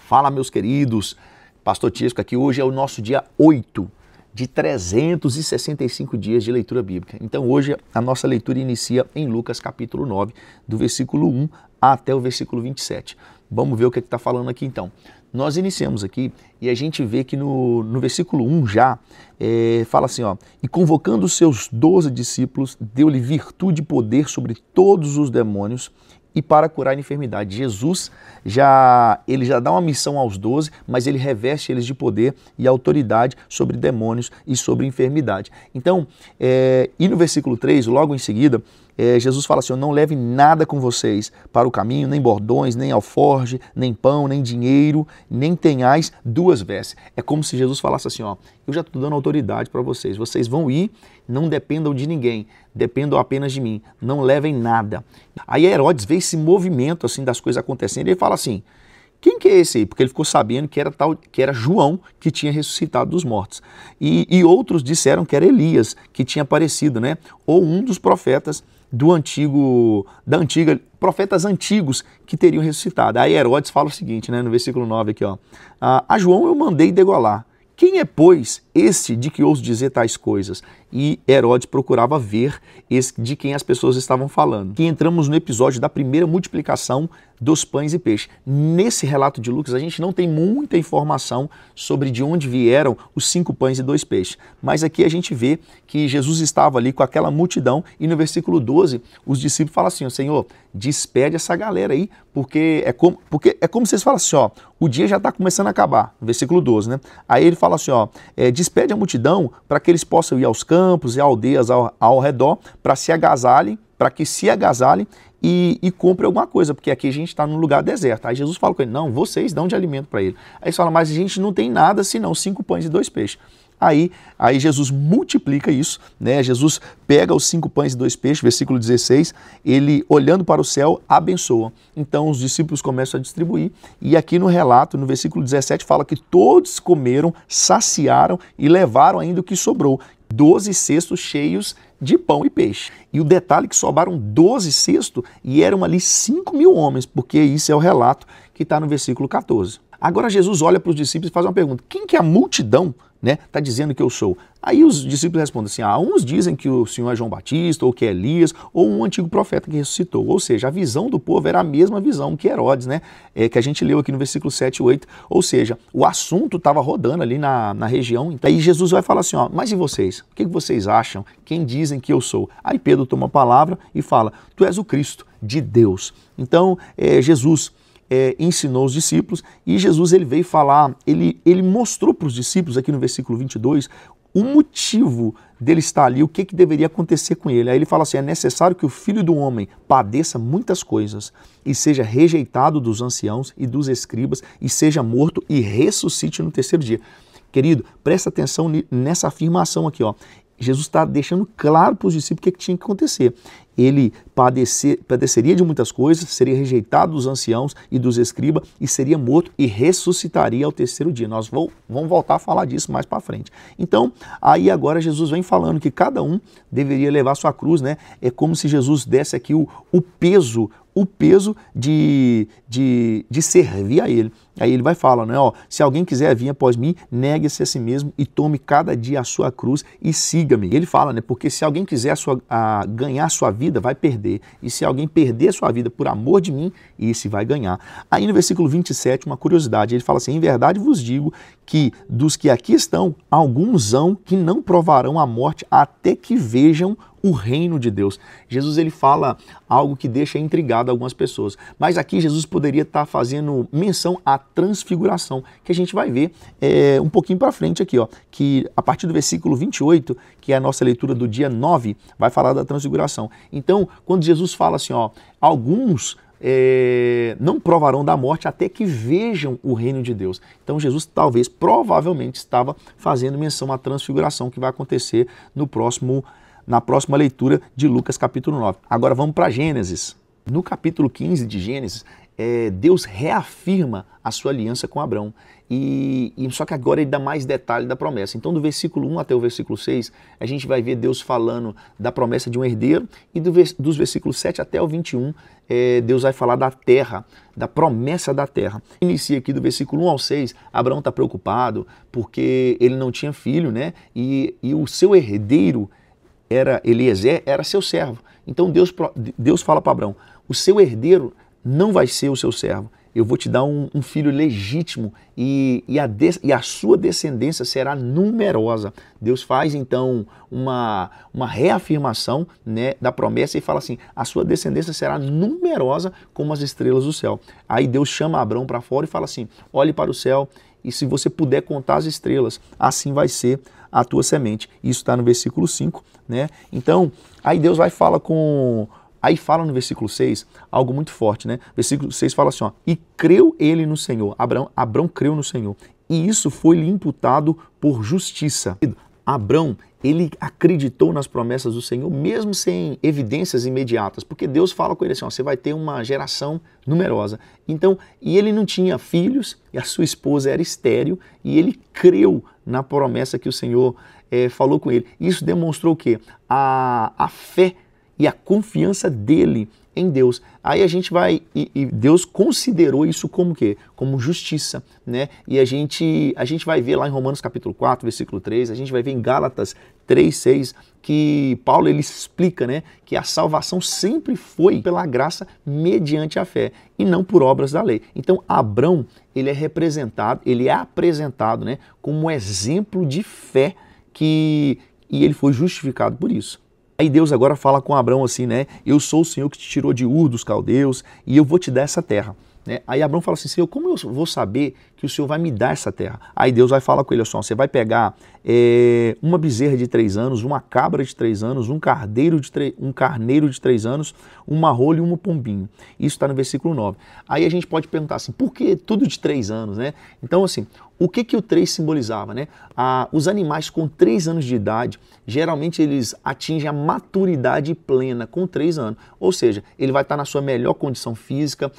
Fala, meus queridos, Pastor Tiesco aqui. Hoje é o nosso dia 8 de 365 dias de leitura bíblica. Então hoje a nossa leitura inicia em Lucas capítulo 9, do versículo 1 até o versículo 27. Vamos ver o que está falando aqui então. Nós iniciamos aqui e a gente vê que no versículo 1 já fala assim, ó, e convocando os seus 12 discípulos, deu-lhe virtude e poder sobre todos os demônios e para curar a enfermidade. Jesus ele já dá uma missão aos 12, mas ele reveste eles de poder e autoridade sobre demônios e sobre enfermidade. Então, e no versículo 3, logo em seguida, Jesus fala assim, não leve nada com vocês para o caminho, nem bordões, nem alforge, nem pão, nem dinheiro, nem tenhais duas vestes. É como se Jesus falasse assim, ó, eu já estou dando autoridade para vocês, vocês vão ir, não dependam de ninguém, dependam apenas de mim, não levem nada. Aí Herodes vê esse movimento assim das coisas acontecendo e ele fala assim, quem que é esse aí? Porque ele ficou sabendo que era João que tinha ressuscitado dos mortos. E outros disseram que era Elias que tinha aparecido, né? Ou um dos profetas profetas antigos que teriam ressuscitado. Aí Herodes fala o seguinte, né, no versículo 9 aqui, ó, a João eu mandei degolar. Quem é, pois, este de que ouso dizer tais coisas? E Herodes procurava ver de quem as pessoas estavam falando. Aqui entramos no episódio da primeira multiplicação dos pães e peixes. Nesse relato de Lucas, a gente não tem muita informação sobre de onde vieram os 5 pães e 2 peixes. Mas aqui a gente vê que Jesus estava ali com aquela multidão e no versículo 12, os discípulos falam assim, Senhor, despede essa galera aí, porque é como se eles falassem assim, ó, o dia já está começando a acabar, no versículo 12, né? Aí ele fala assim, ó, despede a multidão para que eles possam ir aos campos e aldeias ao redor, para que se agasalhem e compre alguma coisa, porque aqui a gente está num lugar deserto. Aí Jesus fala com ele, não, vocês dão de alimento para ele. Aí eles falam, mas a gente não tem nada senão 5 pães e 2 peixes. Aí Jesus multiplica isso, né? Jesus pega os 5 pães e 2 peixes, versículo 16, ele olhando para o céu, abençoa. Então os discípulos começam a distribuir e aqui no relato, no versículo 17, fala que todos comeram, saciaram e levaram ainda o que sobrou, 12 cestos cheios de pão e peixe. E o detalhe é que sobraram 12 cestos e eram ali 5.000 homens, porque isso é o relato que está no versículo 14. Agora Jesus olha para os discípulos e faz uma pergunta, quem que é a multidão está dizendo que eu sou? Aí os discípulos respondem assim, uns dizem que o Senhor é João Batista, ou que é Elias, ou um antigo profeta que ressuscitou. Ou seja, a visão do povo era a mesma visão que Herodes, né? Que a gente leu aqui no versículo 7 e 8. Ou seja, o assunto estava rodando ali na região. Então, aí Jesus vai falar assim, mas e vocês? O que vocês acham? Quem dizem que eu sou? Aí Pedro toma a palavra e fala, tu és o Cristo de Deus. Então, Jesus ensinou os discípulos e Jesus ele veio falar, ele mostrou para os discípulos aqui no versículo 22 o motivo dele estar ali, o que deveria acontecer com ele. Aí ele fala assim, é necessário que o Filho do Homem padeça muitas coisas e seja rejeitado dos anciãos e dos escribas e seja morto e ressuscite no terceiro dia. Querido, presta atenção nessa afirmação aqui, ó. Jesus está deixando claro para os discípulos o que tinha que acontecer. Ele padeceria de muitas coisas, seria rejeitado dos anciãos e dos escribas e seria morto e ressuscitaria ao terceiro dia. Nós vamos voltar a falar disso mais para frente. Então, aí agora Jesus vem falando que cada um deveria levar sua cruz, né? É como se Jesus desse aqui o peso de servir a ele. Aí ele vai falar, né, se alguém quiser vir após mim, negue-se a si mesmo e tome cada dia a sua cruz e siga-me. Ele fala, né, porque se alguém quiser ganhar a sua vida, vai perder. E se alguém perder a sua vida por amor de mim, esse vai ganhar. Aí no versículo 27, uma curiosidade, ele fala assim, em verdade vos digo que dos que aqui estão, alguns hão que não provarão a morte até que vejam o reino de Deus. Jesus ele fala algo que deixa intrigado algumas pessoas, mas aqui Jesus poderia estar fazendo menção à transfiguração, que a gente vai ver um pouquinho para frente aqui, ó, que a partir do versículo 28, que é a nossa leitura do dia 9, vai falar da transfiguração. Então, quando Jesus fala assim, alguns não provarão da morte até que vejam o reino de Deus. Então Jesus provavelmente estava fazendo menção à transfiguração que vai acontecer na próxima leitura de Lucas capítulo 9. Agora vamos para Gênesis. No capítulo 15 de Gênesis, Deus reafirma a sua aliança com Abrão. Só que agora ele dá mais detalhe da promessa. Então, do versículo 1 até o versículo 6, a gente vai ver Deus falando da promessa de um herdeiro, e dos versículos 7 até o 21, Deus vai falar da terra, da promessa da terra. Inicia aqui do versículo 1 ao 6, Abraão está preocupado porque ele não tinha filho, né? E o seu herdeiro, Eliezer, era seu servo. Então Deus fala para Abraão, o seu herdeiro não vai ser o seu servo. Eu vou te dar um filho legítimo e a sua descendência será numerosa. Deus faz então uma reafirmação, né, da promessa e fala assim, a sua descendência será numerosa como as estrelas do céu. Aí Deus chama Abrão para fora e fala assim, olhe para o céu e se você puder contar as estrelas, assim vai ser a tua semente. Isso está no versículo 5, né? Então, aí Deus vai falar Aí fala no versículo 6 algo muito forte, né? Versículo 6 fala assim, ó, e creu ele no Senhor. Abrão creu no Senhor. E isso foi-lhe imputado por justiça. Abrão, ele acreditou nas promessas do Senhor, mesmo sem evidências imediatas, porque Deus fala com ele assim, ó, você vai ter uma geração numerosa. Então, e ele não tinha filhos, e a sua esposa era estéril, e ele creu na promessa que o Senhor falou com ele. Isso demonstrou o quê? A fé e a confiança dele em Deus. Aí a gente vai, e Deus considerou isso como o quê? Como justiça, né? E a gente vai ver lá em Romanos capítulo 4, versículo 3, a gente vai ver em Gálatas 3, 6, que Paulo ele explica, né, que a salvação sempre foi pela graça mediante a fé e não por obras da lei. Então Abrão, ele é apresentado, né, como um exemplo de fé e ele foi justificado por isso. Aí Deus agora fala com Abrão assim, né? Eu sou o Senhor que te tirou de Ur dos caldeus e eu vou te dar essa terra. Né? Aí Abrão fala assim, Senhor, como eu vou saber que o Senhor vai me dar essa terra? Aí Deus vai falar com ele, olha só, você vai pegar uma bezerra de 3 anos, uma cabra de 3 anos, um carneiro de 3 anos, uma rola e um pombinho. Isso está no versículo 9. Aí a gente pode perguntar assim, por que tudo de 3 anos? Né? Então assim, o que o 3 simbolizava? Né? Os animais com 3 anos de idade, geralmente eles atingem a maturidade plena com 3 anos. Ou seja, ele vai estar na sua melhor condição física,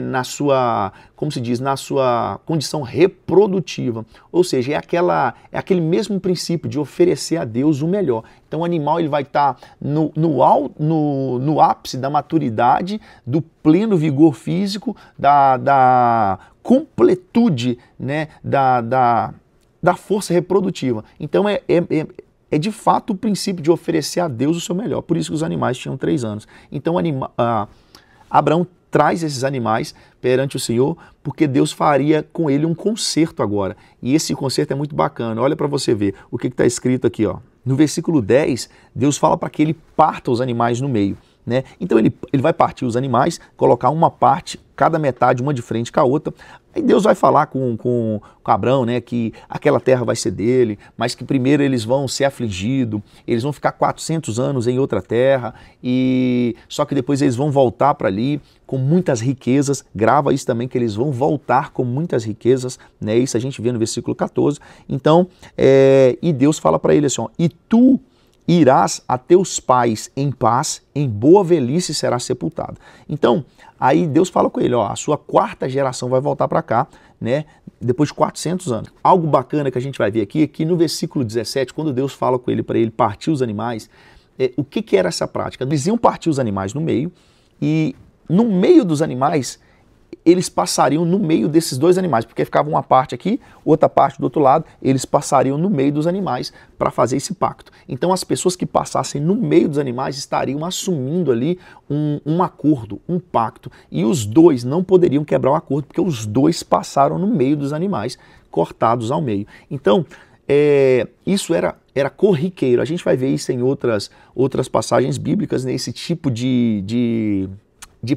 na sua, como se diz, na sua condição reprodutiva. Ou seja, é aquele mesmo princípio de oferecer a Deus o melhor. Então o animal ele vai estar no ápice da maturidade, do pleno vigor físico, da completude, né, da força reprodutiva. Então é de fato o princípio de oferecer a Deus o seu melhor. Por isso que os animais tinham 3 anos. Então Abraão traz esses animais perante o Senhor, porque Deus faria com ele um concerto agora. E esse concerto é muito bacana. Olha para você ver o que está escrito aqui, ó. No versículo 10, Deus fala para que ele parta os animais no meio. Né? Então ele vai partir os animais, colocar uma parte, cada metade, uma de frente com a outra. Aí Deus vai falar com Abrão, né, que aquela terra vai ser dele, mas que primeiro eles vão ser afligidos, eles vão ficar 400 anos em outra terra, só que depois eles vão voltar para ali com muitas riquezas. Grava isso também, que eles vão voltar com muitas riquezas, né? Isso a gente vê no versículo 14. Então, e Deus fala para ele assim, ó, e tu irás a teus pais em paz, em boa velhice serás sepultado. Então, aí Deus fala com ele, ó, a sua 4ª geração vai voltar para cá, né, depois de 400 anos. Algo bacana que a gente vai ver aqui é que no versículo 17, quando Deus fala com ele para ele partir os animais, o que era essa prática? Eles iam partir os animais no meio, e no meio dos animais, eles passariam no meio desses 2 animais, porque ficava uma parte aqui, outra parte do outro lado, eles passariam no meio dos animais para fazer esse pacto. Então as pessoas que passassem no meio dos animais estariam assumindo ali um acordo, um pacto, e os 2 não poderiam quebrar o acordo, porque os 2 passaram no meio dos animais, cortados ao meio. Então, isso era corriqueiro. A gente vai ver isso em outras passagens bíblicas, nesse tipo de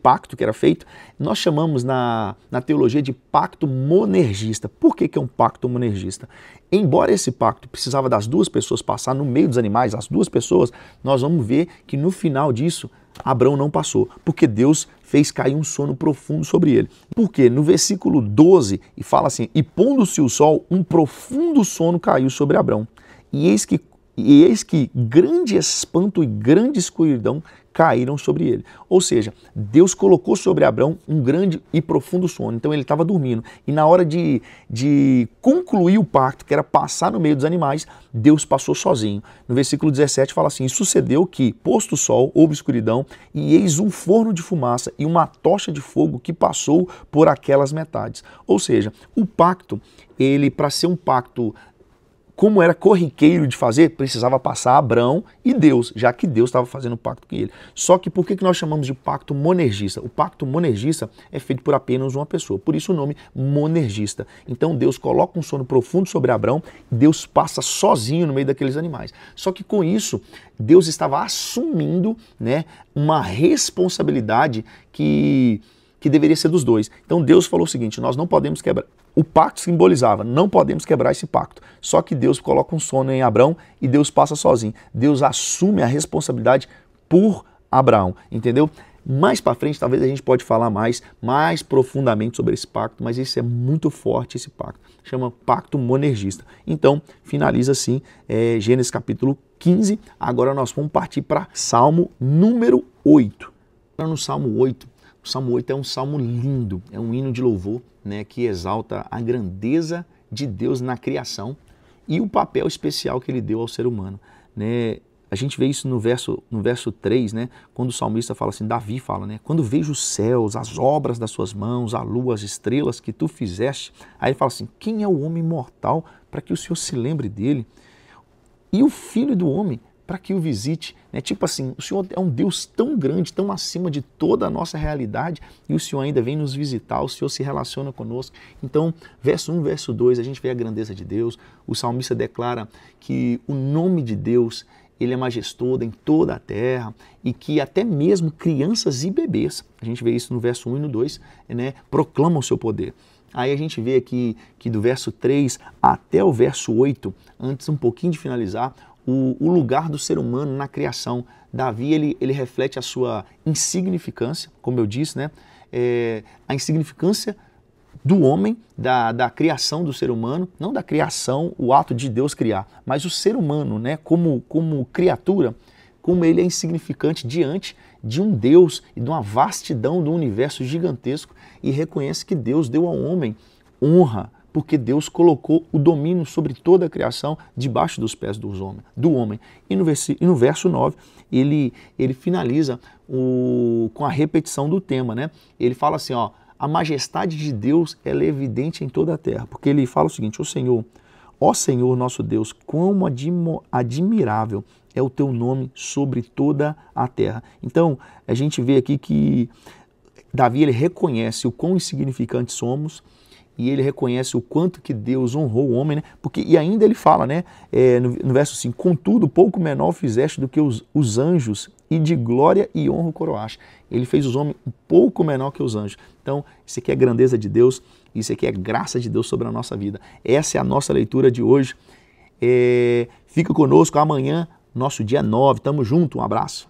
pacto que era feito. Nós chamamos na teologia de pacto monergista. Por que é um pacto monergista? Embora esse pacto precisava das 2 pessoas passar no meio dos animais, as 2 pessoas, nós vamos ver que no final disso, Abrão não passou, porque Deus fez cair um sono profundo sobre ele. Por quê? No versículo 12, e fala assim, e pondo-se o sol, um profundo sono caiu sobre Abrão. E eis que grande espanto e grande escuridão caíram sobre ele. Ou seja, Deus colocou sobre Abrão um grande e profundo sono. Então ele estava dormindo. E na hora de concluir o pacto, que era passar no meio dos animais, Deus passou sozinho. No versículo 17 fala assim: e sucedeu que, posto o sol, houve escuridão, e eis um forno de fumaça e uma tocha de fogo que passou por aquelas metades. Ou seja, o pacto, ele, para ser um pacto como era corriqueiro de fazer, precisava passar Abrão e Deus, já que Deus estava fazendo o pacto com ele. Só que por que nós chamamos de pacto monergista? O pacto monergista é feito por apenas uma pessoa, por isso o nome monergista. Então Deus coloca um sono profundo sobre Abrão, Deus passa sozinho no meio daqueles animais. Só que com isso, Deus estava assumindo, né, uma responsabilidade que deveria ser dos dois. Então Deus falou o seguinte: nós não podemos quebrar. O pacto simbolizava, não podemos quebrar esse pacto. Só que Deus coloca um sono em Abrão e Deus passa sozinho. Deus assume a responsabilidade por Abraão, entendeu? Mais para frente, talvez a gente pode falar mais profundamente sobre esse pacto, mas esse é muito forte, esse pacto. Chama pacto monergista. Então, finaliza assim Gênesis capítulo 15. Agora nós vamos partir para Salmo número 8. No Salmo 8, o Salmo 8 é um salmo lindo, é um hino de louvor, né, que exalta a grandeza de Deus na criação e o papel especial que ele deu ao ser humano, né? A gente vê isso no verso 3, né, quando o salmista fala assim, Davi fala, né, quando vejo os céus, as obras das suas mãos, a lua, as estrelas que tu fizeste, aí ele fala assim, quem é o homem mortal para que o Senhor se lembre dele? E o filho do homem para que o visite, né? Tipo assim, o Senhor é um Deus tão grande, tão acima de toda a nossa realidade, e o Senhor ainda vem nos visitar, o Senhor se relaciona conosco. Então, verso 1, verso 2, a gente vê a grandeza de Deus, o salmista declara que o nome de Deus, ele é majestoso em toda a terra, e que até mesmo crianças e bebês, a gente vê isso no verso 1 e no 2, né, proclamam o seu poder. Aí a gente vê aqui que do verso 3 até o verso 8, antes um pouquinho de finalizar, o lugar do ser humano na criação. Davi, ele reflete a sua insignificância, como eu disse, né? A insignificância do homem, da criação do ser humano, não da criação, o ato de Deus criar, mas o ser humano, né? Como criatura, como ele é insignificante diante de um Deus e de uma vastidão do universo gigantesco, e reconhece que Deus deu ao homem honra, porque Deus colocou o domínio sobre toda a criação debaixo dos pés do homem. E no verso 9, ele finaliza com a repetição do tema, né? Ele fala assim, ó, a majestade de Deus ela é evidente em toda a terra, porque ele fala o seguinte, ó Senhor nosso Deus, quão admirável é o teu nome sobre toda a terra. Então, a gente vê aqui que Davi, ele reconhece o quão insignificantes somos, e ele reconhece o quanto que Deus honrou o homem, né? E ainda ele fala, né, no verso 5, contudo, pouco menor fizeste do que os anjos, e de glória e honra o coroaste. Ele fez os homens um pouco menor que os anjos. Então, isso aqui é grandeza de Deus, isso aqui é graça de Deus sobre a nossa vida. Essa é a nossa leitura de hoje. Fica conosco amanhã, nosso dia 9. Tamo junto, um abraço.